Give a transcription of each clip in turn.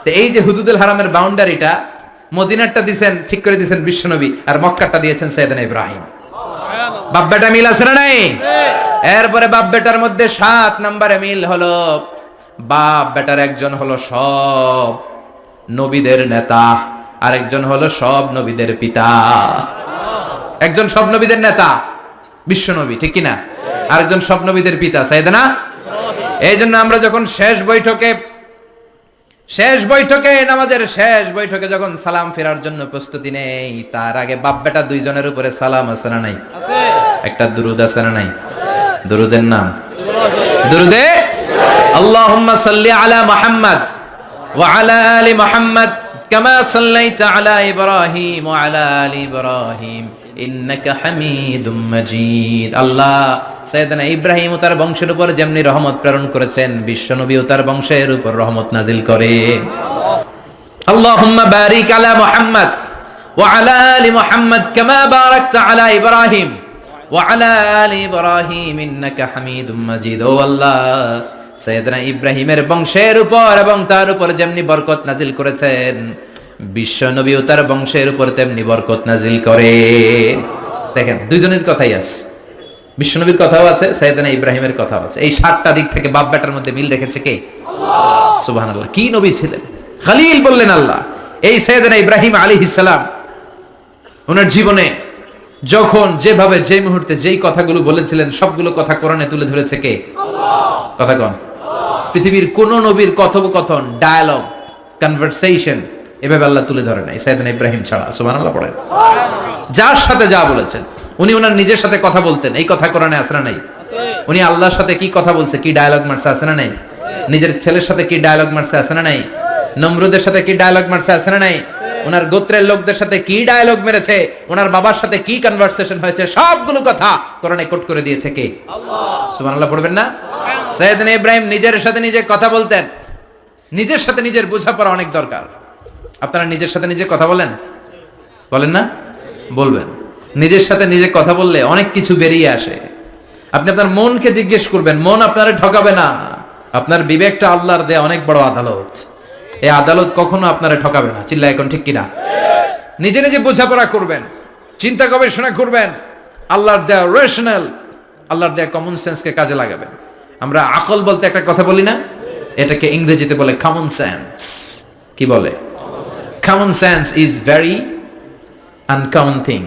তো এই যে হুদুদুল হারামের বাউন্ডারিটা, মদিনারটা দিয়েছেন ঠিক করে দিয়েছেন বিশ্বনবী, আর মক্কারটা দিয়েছেন সাইয়েদনা ইব্রাহিম। বাপ বেটা মিল আছে না নাই? এরপরে বাপ বেটার মধ্যে 7 নম্বরে মিল হলো, বাপ বেটার একজন হলো সব নবীদের নেতা, আরেকজন হলো সব নবীদের পিতা। একজন সব নবীদের নেতা বিশ্বনবী, ঠিক কিনা? আরেকজন সব নবীদের পিতা সাইয়েদনা। এই জন্য আমরা যখন শেষ বৈঠকে নামাজের শেষ বৈঠকে যখন সালাম ফেরার জন্য প্রস্তুতি নেই, তার আগে বাপ বেটা দুইজনের উপরে সালাম আছে না নাই? একটা দুরুদ আছে না নাই? দুরুদের নাম দুরুদে আল্লাহুম্মা সাল্লি আলা মুহাম্মদ ওয়া আলা আলি মুহাম্মদ কামা সাল্লাইতা আলা ইব্রাহিম ওয়া আলা আলি ইব্রাহিম ইন্নাকা হামিদুম মাজিদ। আল্লাহ সাইয়েদনা ইব্রাহিম ও তার বংশের উপর যেমনি রহমত প্রেরণ করেছেন, বিশ্বনবী ও তার বংশের উপর রহমত নাজিল করেন। আল্লাহুম্মা বারিক আলা মুহাম্মদ ওয়া আলা আলি মুহাম্মদ কামা বারাকতা আলা ইব্রাহিম ওয়া আলা আলি ইব্রাহিম ইন্নাকা হামিদুম মাজিদ। ও আল্লাহ, সাইয়েদনা ইব্রাহিমের বংশের উপর এবং তার উপর যেমনি বরকত নাজিল করেছেন, বিশ্বনবী ও তার বংশের উপর তেমনি বরকত নাজিল করে। দেখেন, দুইজনের কথাই আছে, বিশ্বনবীর কথাও আছে, সাইয়েদনা ইব্রাহিমের কথাও আছে। এই 7টা দিক থেকে বাপ বেটার মধ্যে মিল রেখেছে কে? আল্লাহ। সুবহানাল্লাহ। কি নবী ছিলেন! খলিল বললেন আল্লাহ। এই সাইয়েদনা ইব্রাহিম আলাইহিস সালাম ওনার জীবনে যখন যেভাবে যে মুহূর্তে যেই কথাগুলো বলেছিলেন, সবগুলো কথা কোরআনে তুলে ধরেছে কে? আল্লাহ। কথা কোন? পৃথিবীর কোন নবীর কথোপকথন, ডায়ালগ, কনভারসেশন এভাবে আল্লাহ তুলে ধরে নাই সাইয়েদনা ইব্রাহিম ছাড়া। সুবহানাল্লাহ পড়েন। যার সাথে যা বলেছেন, উনি ওনার নিজের সাথে কথা বলতেন, এই কথা কোরআনে আছে না নাই? উনি আল্লাহর সাথে কি কথা বলছে, কি ডায়ালগ মারছে, আছে না নাই? নিজের ছেলের সাথে কি ডায়ালগ মারছে, আছে না নাই? নমরুদের সাথে কি ডায়ালগ মারছে, আছে না নাই? ওনার গোত্রের লোকদের সাথে কি ডায়ালগ মেরেছে, ওনার বাবার সাথে কি কনভারসেশন হয়েছে, সবগুলো কথা কোরআনে কোট করে দিয়েছে কে? আল্লাহ। সুবহানাল্লাহ পড়বেন না? সাইয়েদনা ইব্রাহিম নিজের সাথে নিজে কথা বলতেন। নিজের সাথে নিজের বোঝাপড়া অনেক দরকার। আপনারা নিজের সাথে নিজে কথা বলেন না? বলবেন। নিজের সাথে নিজে কথা বললে অনেক কিছু বেরিয়ে আসে। আপনি আপনার মনকে জিজ্ঞেস করবেন, মন আপনারে ঠকাবে না। আপনার বিবেকটা আল্লাহর দেয়া অনেক বড় আদালত, এই আদালত কখনো আপনারে ঠকাবে না। চিল্লায় এখন ঠিক কিনা? নিজে নিজে বোঝাপড়া করবেন, চিন্তা গবেষণা করবেন, আল্লাহর দেয়া রেশনাল, আল্লাহর দেয়া কমন সেন্সকে কাজে লাগাবেন। আমরা আকল বলতে একটা কথা বলি না, এটাকে ইংরেজিতে বলে কমন সেন্স। কি বলে? Common sense is very uncommon thing.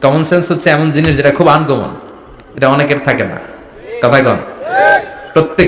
Common sense হচ্ছে এমন জিনিস যেটা খুব আনকমন, এটা অনেকের থাকে না। কথা কন? প্রত্যেক